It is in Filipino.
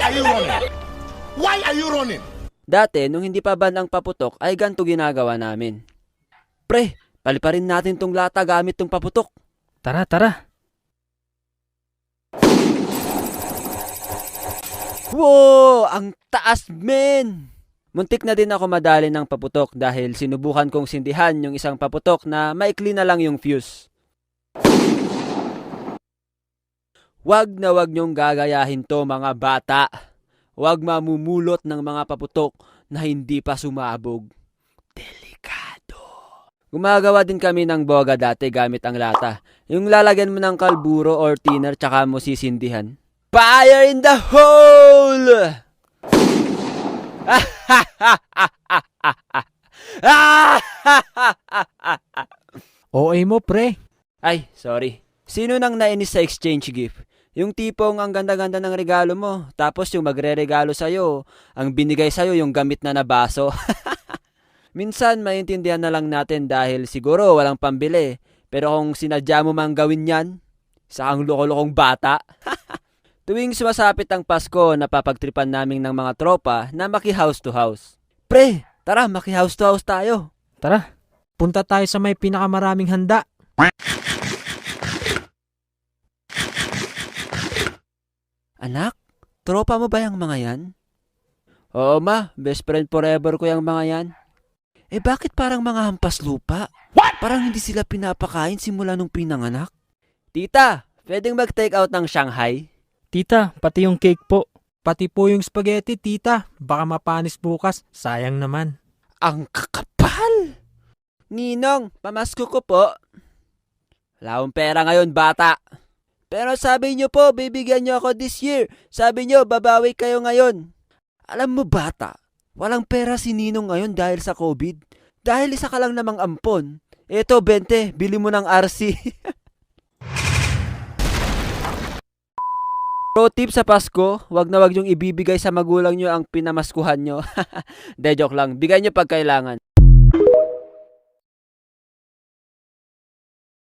are you running? Why are you running? Dati, nung hindi pa ban ang paputok, ay ganito ginagawa namin. Pre, paliparin natin tong lata gamit tong paputok. Tara, tara. Wow! Ang taas, men! Muntik na din ako madali ng paputok dahil sinubukan kong sindihan yung isang paputok na maikli na lang yung fuse. Wag na wag niyong gagayahin to, mga bata. Wag mamumulot ng mga paputok na hindi pa sumabog. Delikado. Gumagawa din kami ng boga dati gamit ang lata. Yung lalagyan mo ng kalburo or thinner tsaka mo sisindihan. Fire in the hole! OA mo, pre. Ay, sorry. Sino nang nainis sa exchange gift? Yung tipong ang ganda-ganda ng regalo mo, tapos yung magre-regalo sa'yo, ang binigay sa'yo yung gamit na baso. Minsan, maintindihan na lang natin dahil siguro walang pambili. Pero kung sinadya mo mang gawin yan, isa kang loko-lokong bata. Tuwing sumasapit ang Pasko, napapagtripan naming ng mga tropa na maki-house to house. Pre, tara maki-house to house tayo. Tara, punta tayo sa may pinakamaraming handa. Anak, tropa mo ba yung mga yan? Oo ma, best friend forever ko yung mga yan. Eh bakit parang mga hampas lupa? What? Parang hindi sila pinapakain simula nung pinanganak. Tita, pwedeng mag-take out ng Shanghai? Tita, pati yung cake po. Pati po yung spaghetti, tita. Baka mapanis bukas. Sayang naman. Ang kakapal! Ninong, pamasko ko po. Wala akong pera ngayon, bata. Pero sabi nyo po, bibigyan nyo ako this year. Sabi nyo, babawi kayo ngayon. Alam mo, bata, walang pera si Ninong ngayon dahil sa COVID. Dahil isa ka lang namang ampon. Eto, 20, bili mo ng RC. Pro tip sa Pasko, wag na wag yung ibibigay sa magulang nyo ang pinamaskuhan nyo. De, joke lang. Bigay nyo pag kailangan.